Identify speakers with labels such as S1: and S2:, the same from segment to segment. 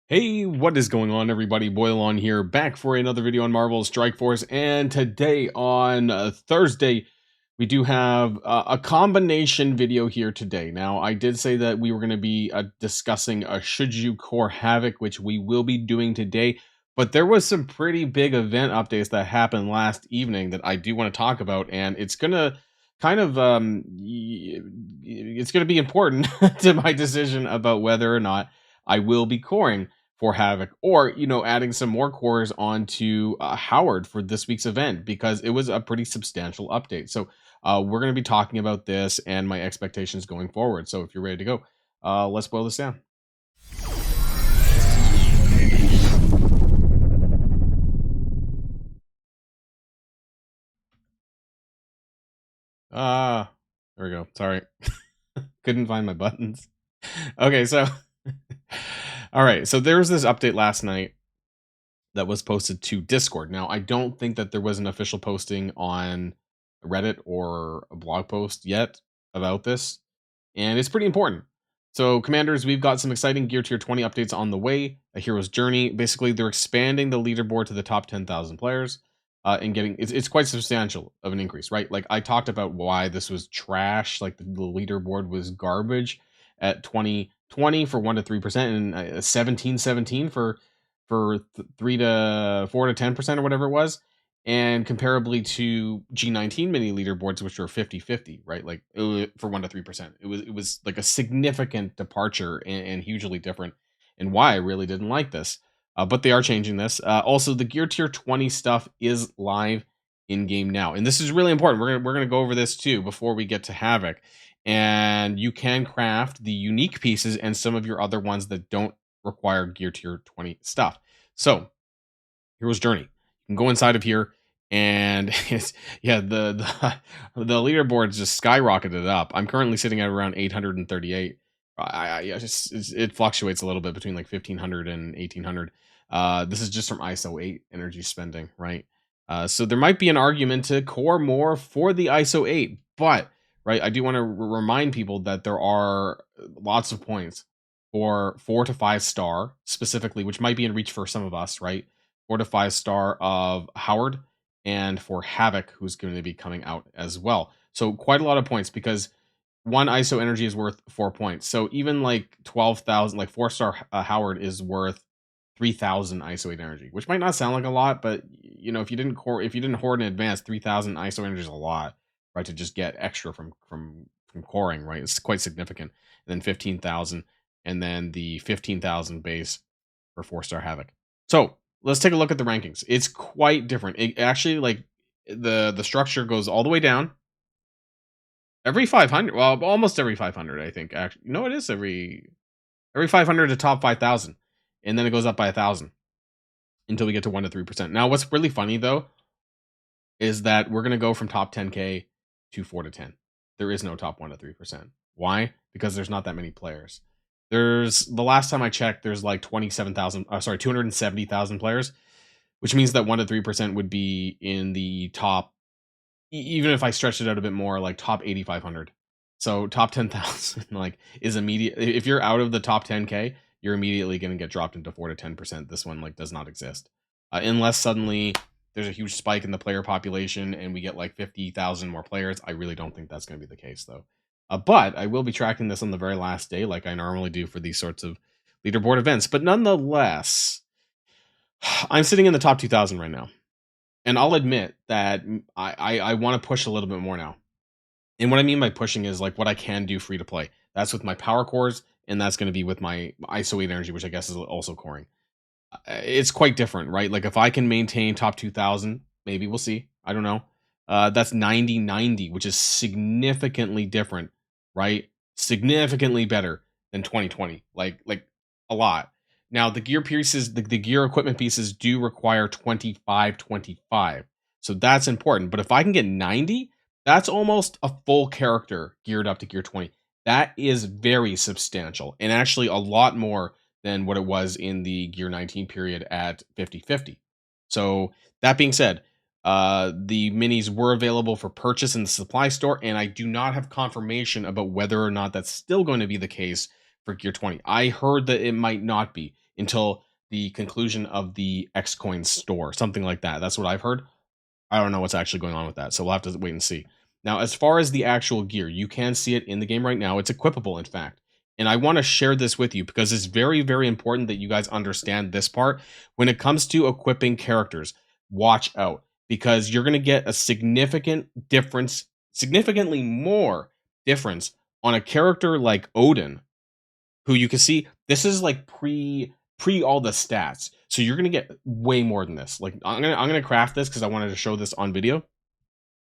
S1: Hey, what is going on, everybody? Boilon here, back for another video on Marvel Strike Force. And today, on Thursday, we do have a combination video here today. Now, I did say that we were going to be discussing a Should You Core Havoc, which we will be doing today. But there was some pretty big event updates that happened last evening that I do want to talk about, and it's going to kind of it's going to be important to my decision about whether or not I will be coring for Havoc, or adding some more cores onto Howard for this week's event, because it was a pretty substantial update. So we're going to be talking about this and my expectations going forward. So if you're ready to go, let's boil this down. There we go. Sorry, couldn't find my buttons. Okay, so all right, so there was this update last night that was posted to Discord. Now, I don't think that there was an official posting on Reddit or a blog post yet about this, and it's pretty important. So, commanders, we've got some exciting Gear Tier 20 updates on the way. A Hero's Journey. Basically, they're expanding the leaderboard to the top 10,000 players, and getting it's quite substantial of an increase, right? Like, I talked about why this was trash, like the leaderboard was garbage at 2020 for 1 to 3%, and 1717 for 3 to 4 to 10% or whatever it was, and comparably to G19 mini leaderboards, which are 50-50, right? Like for 1 to 3%. It was like a significant departure, and hugely different, and why I really didn't like this. But they are changing this. Also, the Gear Tier 20 stuff is live in game now, and this is really important. We're gonna go over this too before we get to Havoc, and you can craft the unique pieces and some of your other ones that don't require Gear Tier 20 stuff. So, Hero's Journey. You can go inside of here, and it's the leaderboards just skyrocketed up. I'm currently sitting at around 838. I just it fluctuates a little bit between like 1500 and 1800. This is just from ISO 8 energy spending, right? So there might be an argument to core more for the ISO 8, but right, I do want to remind people that there are lots of points for 4 to 5 star specifically, which might be in reach for some of us, right? 4 to 5 star of Howard, and for Havoc, who's going to be coming out as well. So quite a lot of points, because one ISO energy is worth 4 points. So even like 12,000, like 4-star Howard is worth 3,000 ISO 8 energy, which might not sound like a lot, but if you didn't hoard in advance, 3,000 ISO energy is a lot, right? To just get extra from coring, right? It's quite significant. And then 15,000, and then the 15,000 base for 4-star Havoc. So let's take a look at the rankings. It's quite different. It actually, like, the structure goes all the way down every 500. Well, almost every 500, I think. Actually, no, it is every 500 to top 5,000, and then it goes up by 1,000 until we get to 1 to 3%. Now, what's really funny though is that we're gonna go from top 10k to 4 to 10. There is no top 1 to 3%. Why? Because there's not that many players. There's, the last time I checked, there's like 270,000 players, which means that 1 to 3% would be in the top, even if I stretched it out a bit more, like top 8,500. So top 10,000 like is immediate. If you're out of the top 10k, you're immediately going to get dropped into 4 to 10%. This one like does not exist, unless suddenly there's a huge spike in the player population and we get like 50,000 more players. I really don't think that's going to be the case though. But I will be tracking this on the very last day, like I normally do for these sorts of leaderboard events. But nonetheless, I'm sitting in the top 2,000 right now, and I'll admit that I want to push a little bit more now. And what I mean by pushing is like what I can do free to play. That's with my power cores, and that's going to be with my ISO 8 energy, which I guess is also coring. It's quite different, right? Like if I can maintain top 2,000, maybe we'll see. I don't know. That's 90-90, which is significantly different, right? Significantly better than 2020, like a lot. Now the gear pieces, the gear equipment pieces do require 25-25, so that's important. But if I can get 90, that's almost a full character geared up to gear 20. That is very substantial, and actually a lot more than what it was in the gear 19 period at 50-50. So that being said, the minis were available for purchase in the supply store, and I do not have confirmation about whether or not that's still going to be the case for Gear 20. I heard that it might not be. until the conclusion of the Xcoin store, something like that. That's what I've heard. I don't know what's actually going on with that, so we'll have to wait and see. Now, as far as the actual gear, you can see it in the game right now. It's equipable, in fact. And I want to share this with you because it's very, very important that you guys understand this part. When it comes to equipping characters, watch out because you're going to get a significant difference, significantly more difference on a character like Odin, who you can see this is like pre all the stats. So you're gonna get way more than this. Like I'm gonna craft this because I wanted to show this on video.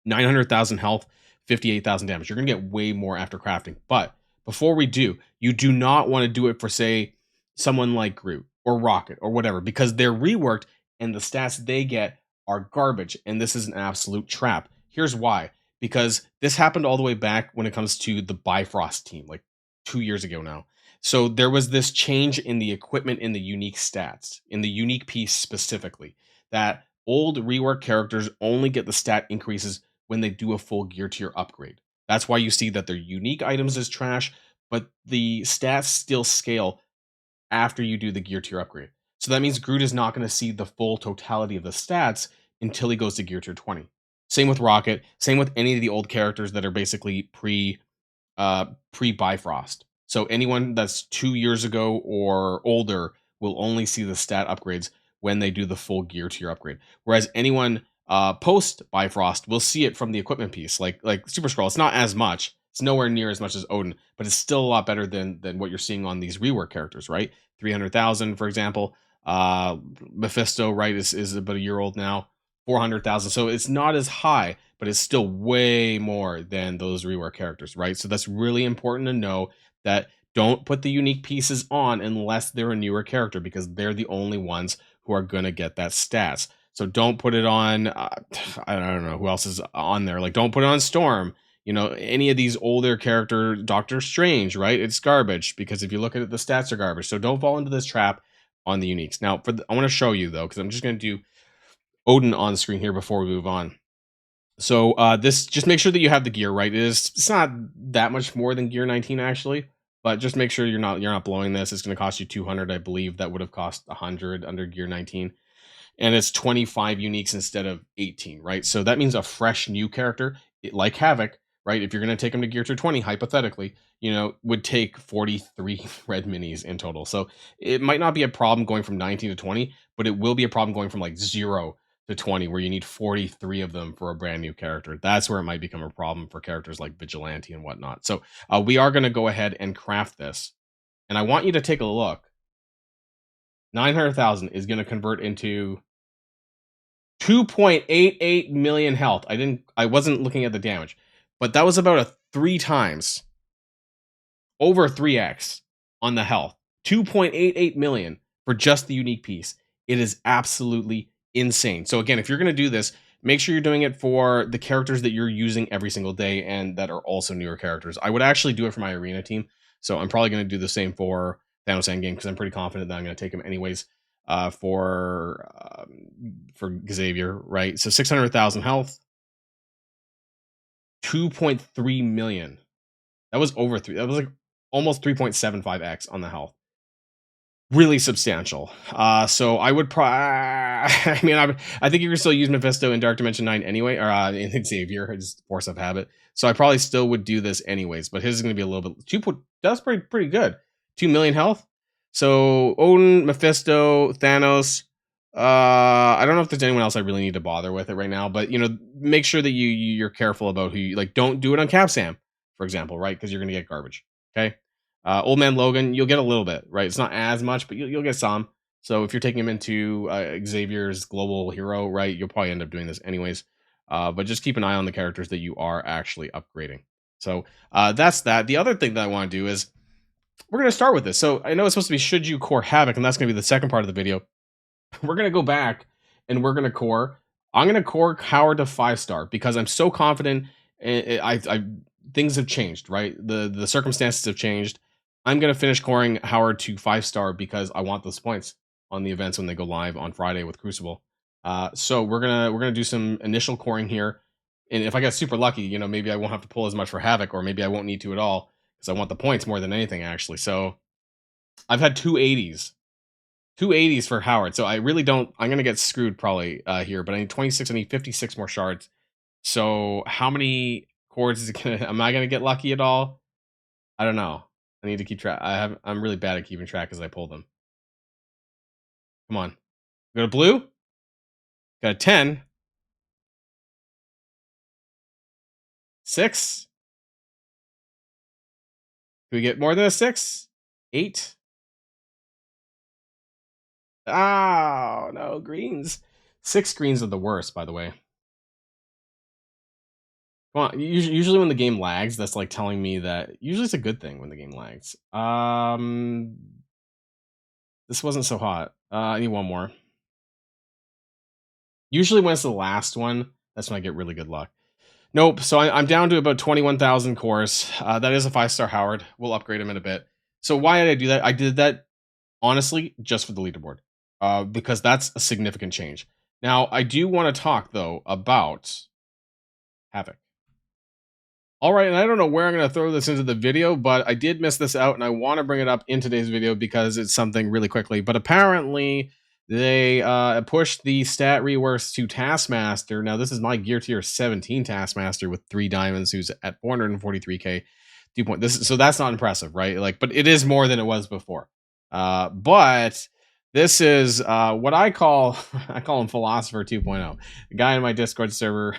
S1: 900,000 health, 58,000 damage. You're gonna get way more after crafting. But before we do, you do not want to do it for say someone like Groot or Rocket or whatever because they're reworked and the stats they get are garbage. And this is an absolute trap. Here's why. Because this happened all the way back when it comes to the Bifrost team, like 2 years ago now. So there was this change in the equipment in the unique stats, in the unique piece specifically, that old rework characters only get the stat increases when they do a full gear tier upgrade. That's why you see that their unique items is trash, but the stats still scale after you do the gear tier upgrade. So that means Groot is not going to see the full totality of the stats until he goes to gear tier 20. Same with Rocket, same with any of the old characters that are basically pre Bifrost. So anyone that's 2 years ago or older will only see the stat upgrades when they do the full gear tier upgrade. Whereas anyone post Bifrost will see it from the equipment piece, like Super Scroll. It's not as much. It's nowhere near as much as Odin, but it's still a lot better than what you're seeing on these rework characters, right? 300,000, for example. Mephisto, right, is about a year old now. 400,000. So it's not as high, but it's still way more than those rework characters, right? So that's really important to know that don't put the unique pieces on unless they're a newer character because they're the only ones who are going to get that stats. So don't put it on, I don't know who else is on there. Like don't put it on Storm, any of these older character, Doctor Strange, right? It's garbage because if you look at it, the stats are garbage. So don't fall into this trap on the uniques. Now, I want to show you though, because I'm just going to do Odin on screen here before we move on. So this, just make sure that you have the gear right. It's not that much more than gear 19 actually, but just make sure you're not blowing this. It's going to cost you 200, I believe. That would have cost 100 under gear 19, and it's 25 uniques instead of 18, right? So that means a fresh new character like Havoc, right? If you're going to take them to gear tier 20, hypothetically, would take 43 red minis in total. So it might not be a problem going from 19 to 20, but it will be a problem going from like 0 to 20 where you need 43 of them for a brand new character. That's where it might become a problem for characters like Vigilante and whatnot. So we are going to go ahead and craft this, and I want you to take a look. 900,000 is going to convert into 2.88 million health. I wasn't looking at the damage, but that was about a 3 times, over 3x on the health. 2.88 million for just the unique piece. It is absolutely insane. So again, if you're going to do this, make sure you're doing it for the characters that you're using every single day and that are also newer characters. I would actually do it for my arena team. So I'm probably going to do the same for Thanos Endgame because I'm pretty confident that I'm going to take him anyways for Xavier, right? So 600,000 health, 2.3 million. That was over 3. That was like almost 3.75x on the health. Really substantial. So I would I mean, I think you can still use Mephisto in Dark Dimension 9 anyway, or in Xavier, just force of habit. So I probably still would do this anyways, but his is going to be a little bit, that's pretty good. 2 million health. So Odin, Mephisto, Thanos. I don't know if there's anyone else I really need to bother with it right now, but make sure that you're careful about who you like. Don't do it on Cap Sam, for example, right? Because you're going to get garbage. Okay. Old Man Logan, you'll get a little bit, right? It's not as much, but you'll get some. So if you're taking him into Xavier's global hero, right, you'll probably end up doing this anyways. But just keep an eye on the characters that you are actually upgrading. So that's that. The other thing that I want to do is we're going to start with this. So I know it's supposed to be should you core Havoc, and that's going to be the second part of the video. We're going to go back and we're going to core. I'm going to core Howard to 5-star because I'm so confident. Things have changed, right? The circumstances have changed. I'm going to finish coring Howard to 5-star because I want those points on the events when they go live on Friday with Crucible. So we're gonna do some initial coring here, and if I get super lucky, maybe I won't have to pull as much for Havoc, or maybe I won't need to at all because I want the points more than anything actually. So I've had 280s 280s for Howard. So I really don't. I'm gonna get screwed probably here. But I need 26. I need 56 more shards. So how many chords is it gonna? Am I gonna get lucky at all? I don't know. I need to keep track. I'm really bad at keeping track as I pull them. Come on. Go to blue. Got a 10. 6. Can we get more than a 6? 8. Oh no, greens. 6 greens are the worst, by the way. Come on. Usually when the game lags, that's like telling me that usually it's a good thing when the game lags. This wasn't so hot. I need one more. Usually when it's the last one, that's when I get really good luck. Nope. So I'm down to about 21,000 cores. That is a 5-star Howard. We'll upgrade him in a bit. So why did I do that? I did that honestly just for the leaderboard, because that's a significant change. Now I do want to talk though about Havoc. All right, and I don't know where I'm going to throw this into the video, but I did miss this out, and I want to bring it up in today's video because it's something really quickly. But apparently, they pushed the stat reworks to Taskmaster. Now, this is my gear tier 17 Taskmaster with 3 diamonds, who's at 443k. So that's not impressive, right? Like, but it is more than it was before. But this is what I call him Philosopher 2.0. The guy in my Discord server.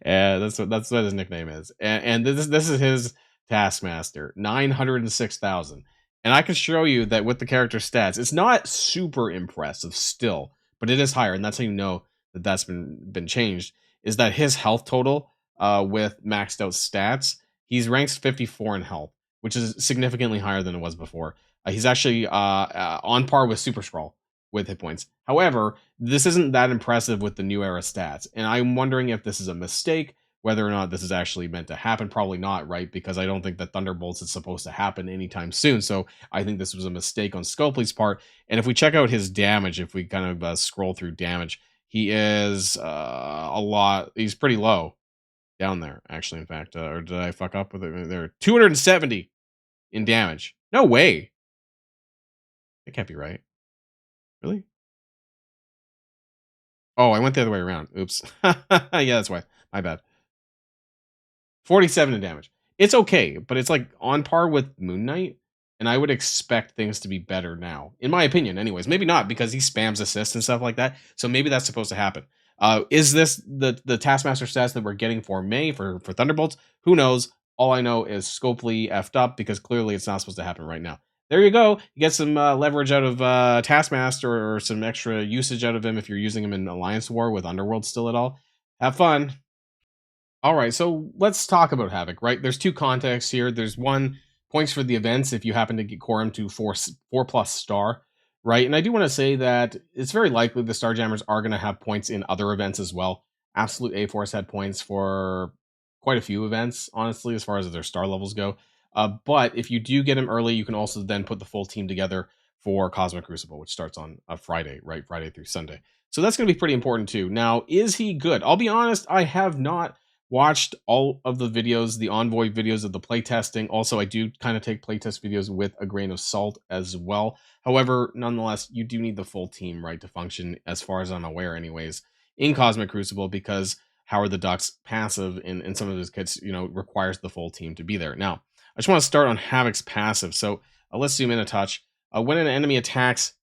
S1: And that's what his nickname is. And this is his Taskmaster, 906,000. And I can show you that with the character stats, it's not super impressive still, but it is higher, and that's how you know that that's been changed. Is that his health total with maxed out stats? He's ranked 54 in health, which is significantly higher than it was before. He's actually on par with Super Scroll with hit points. However, this isn't that impressive with the new era stats, and I'm wondering if this is a mistake, whether or not this is actually meant to happen. Probably not, right? Because I don't think that Thunderbolts is supposed to happen anytime soon, so I think this was a mistake on Scopely's part. And if we check out his damage, if we kind of scroll through damage, he is he's pretty low down there, actually, in fact. Or did I fuck up with it? There, 270 in damage. No way. That can't be right. Really? Oh, I went the other way around. Oops. Yeah, that's why. My bad. 47 in damage. It's okay, but it's like on par with Moon Knight, and I would expect things to be better now, in my opinion. Anyways, maybe not because he spams assists and stuff like that. So maybe that's supposed to happen. Is this the Taskmaster stats that we're getting for May for Thunderbolts? Who knows? All I know is Scopely effed up because clearly it's not supposed to happen right now. There you go. You get some leverage out of Taskmaster, or some extra usage out of him if you're using him in Alliance War with Underworld still at all. Have fun. All right, so let's talk about Havoc, right? There's 2 contexts here. There's one, points for the events if you happen to get core him to 4+ star, right? And I do want to say that it's very likely the Starjammers are going to have points in other events as well. Absolute A-Force had points for quite a few events, honestly, as far as their star levels go. But if you do get him early, you can also then put the full team together for Cosmic Crucible, which starts on a Friday, right? Friday through Sunday. So that's going to be pretty important too. Now, is he good? I'll be honest, I have not watched all of the videos, the Envoy videos of the playtesting. Also, I do kind of take playtest videos with a grain of salt as well. However, nonetheless, you do need the full team, right, to function, as far as I'm aware anyways, in Cosmic Crucible, because Howard the Duck's passive in some of his kits, requires the full team to be there. Now, I just want to start on Havoc's passive. So let's zoom in a touch. When an enemy attacks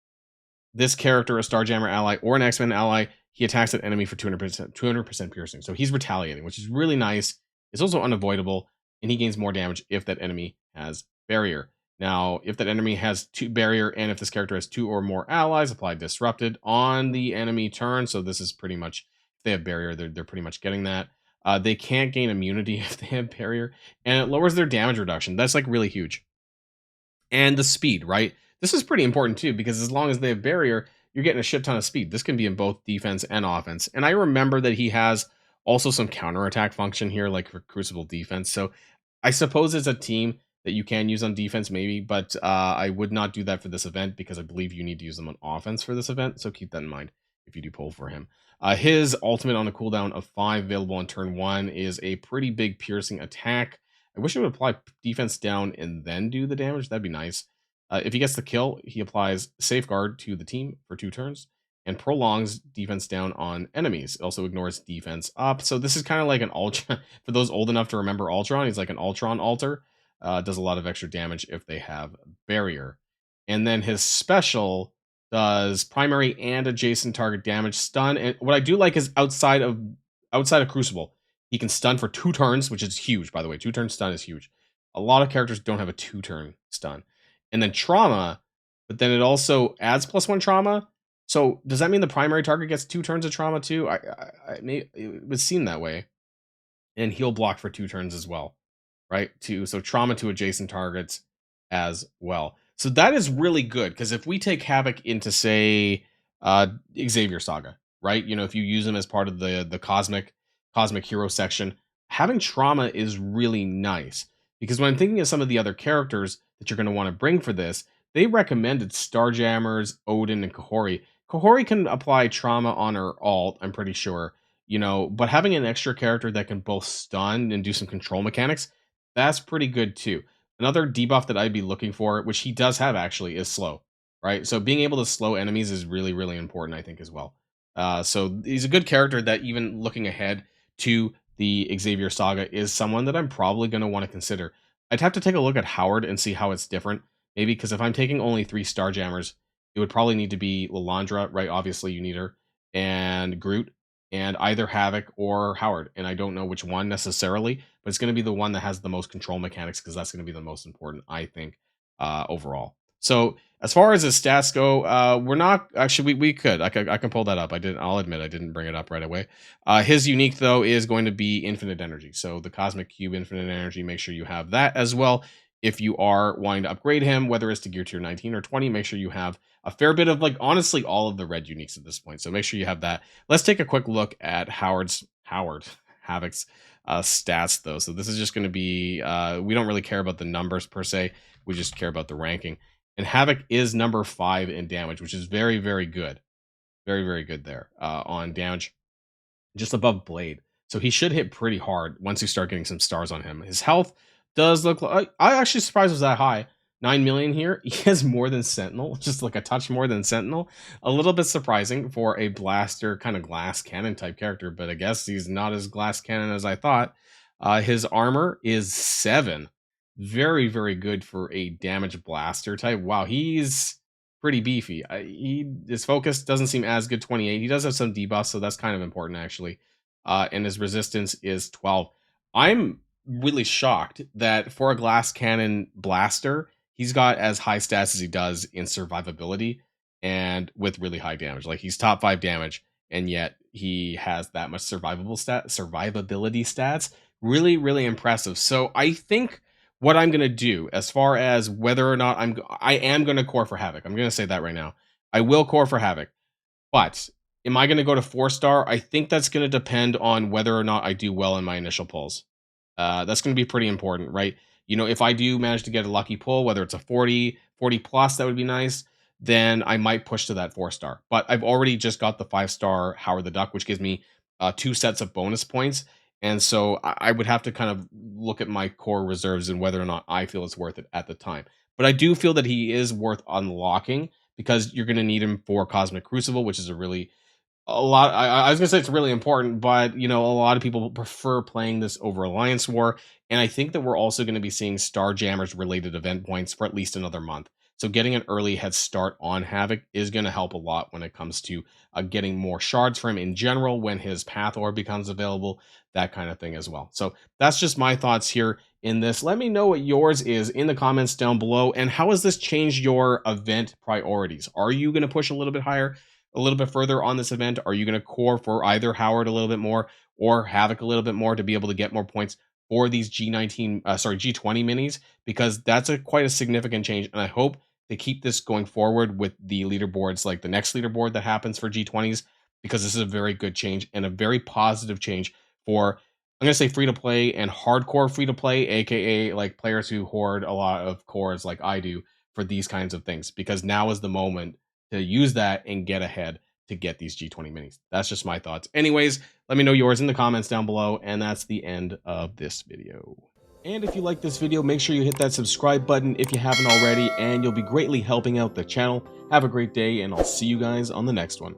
S1: this character, a Starjammer ally, or an X-Men ally, he attacks that enemy for 200% piercing. So he's retaliating, which is really nice. It's also unavoidable, and he gains more damage if that enemy has barrier. Now, if that enemy has 2 barrier, and if this character has 2 or more allies, apply disrupted on the enemy turn. So this is pretty much, if they have barrier, they're pretty much getting that. They can't gain immunity if they have barrier, and it lowers their damage reduction. That's like really huge. And the speed, right? This is pretty important too, because as long as they have barrier, you're getting a shit ton of speed. This can be in both defense and offense. And I remember that he has also some counterattack function here, like for Crucible defense. So I suppose it's a team that you can use on defense, maybe, but I would not do that for this event because I believe you need to use them on offense for this event. So keep that in mind if you do pull for him. His ultimate on a cooldown of 5 available on turn 1 is a pretty big piercing attack. I wish it would apply defense down and then do the damage. That'd be nice. If he gets the kill, he applies Safeguard to the team for 2 turns and prolongs defense down on enemies. It also ignores defense up. So this is kind of like an Ultron. For those old enough to remember Ultron, he's like an Ultron alter. Does a lot of extra damage if they have barrier. And then his special does primary and adjacent target damage, stun. And what I do like is outside of Crucible, he can stun for 2 turns, which is huge, by the way. 2-turn stun is huge. A lot of characters don't have a 2-turn stun. And then trauma, but then it also adds +1 trauma. So does that mean the primary target gets 2 turns of trauma too? It would seem that way. And he'll block for 2 turns as well, right? So trauma to adjacent targets as well. So that is really good because if we take Havoc into say Xavier Saga, right? You know, if you use him as part of the cosmic hero section, having trauma is really nice because when I'm thinking of some of the other characters that you're going to want to bring for this, they recommended Starjammers, Odin, and Kahori. Kahori can apply trauma on her alt, I'm pretty sure, you know, but having an extra character that can both stun and do some control mechanics, that's pretty good too. Another debuff that I'd be looking for, which he does have actually, is slow, right? So being able to slow enemies is really, really important, I think, as well. So he's a good character that even looking ahead to the Xavier Saga is someone that I'm probably going to want to consider. I'd have to take a look at Howard and see how it's different. Maybe because if I'm taking only 3 Starjammers, it would probably need to be Lilandra, right? Obviously, you need her, and Groot, and either Havoc or Howard. And I don't know which one necessarily, but it's going to be the one that has the most control mechanics because that's going to be the most important, I think, overall. So as far as his stats go, we're not actually we could I can pull that up. I'll admit I didn't bring it up right away. His unique though is going to be infinite energy. So the Cosmic Cube infinite energy. Make sure you have that as well. If you are wanting to upgrade him, whether it's to gear tier 19 or 20, make sure you have a fair bit of, like, honestly, all of the red uniques at this point. So make sure you have that. Let's take a quick look at Havoc's stats, though. So this is just going to be, we don't really care about the numbers per se. We just care about the ranking. And Havoc is number 5 in damage, which is very, very good. Very, very good there on damage. Just above Blade. So he should hit pretty hard once you start getting some stars on him. His health does look like, I actually surprised it was that high. 9 million here. He has more than Sentinel, just like a touch more than Sentinel. A little bit surprising for a blaster kind of glass cannon type character, but I guess he's not as glass cannon as I thought. His armor is 7. Very, very good for a damage blaster type. Wow, he's pretty beefy. His focus doesn't seem as good, 28. He does have some debuffs, so that's kind of important actually. And his resistance is 12. I'm really shocked that for a glass cannon blaster, he's got as high stats as he does in survivability and with really high damage. Like he's top 5 damage, and yet he has that much survivability stats. Really, really impressive. So I think what I'm gonna do, as far as whether or not I am gonna core for Havoc. I'm gonna say that right now. I will core for Havoc, but am I gonna go to 4-star? I think that's gonna depend on whether or not I do well in my initial pulls. That's going to be pretty important, right? You know, if I do manage to get a lucky pull, whether it's a 40 plus, that would be nice, then I might push to that 4-star. But I've already just got the 5-star Howard the Duck, which gives me 2 sets of bonus points. And so I would have to kind of look at my core reserves and whether or not I feel it's worth it at the time. But I do feel that he is worth unlocking because you're going to need him for Cosmic Crucible, which is a lot. I was gonna say it's really important, but you know, a lot of people prefer playing this over Alliance War, and I think that we're also going to be seeing Starjammers related event points for at least another month. So getting an early head start on Havoc is going to help a lot when it comes to getting more shards for him in general when his Path Orb becomes available, that kind of thing as well. So that's just my thoughts here in this. Let me know what yours is in the comments down below, and how has this changed your event priorities? Are you going to push a little bit higher, a little bit further on this event? Are you going to core for either Howard a little bit more or Havoc a little bit more to be able to get more points for these G20 minis? Because that's quite a significant change, and I hope they keep this going forward with the leaderboards, like the next leaderboard that happens for G20s, because this is a very good change and a very positive change for, I'm going to say, free to play and hardcore free to play, aka like players who hoard a lot of cores like I do for these kinds of things, because now is the moment to use that and get ahead to get these G20 minis. That's just my thoughts. Anyways, let me know yours in the comments down below, and that's the end of this video. And if you like this video, make sure you hit that subscribe button if you haven't already, and you'll be greatly helping out the channel. Have a great day, and I'll see you guys on the next one.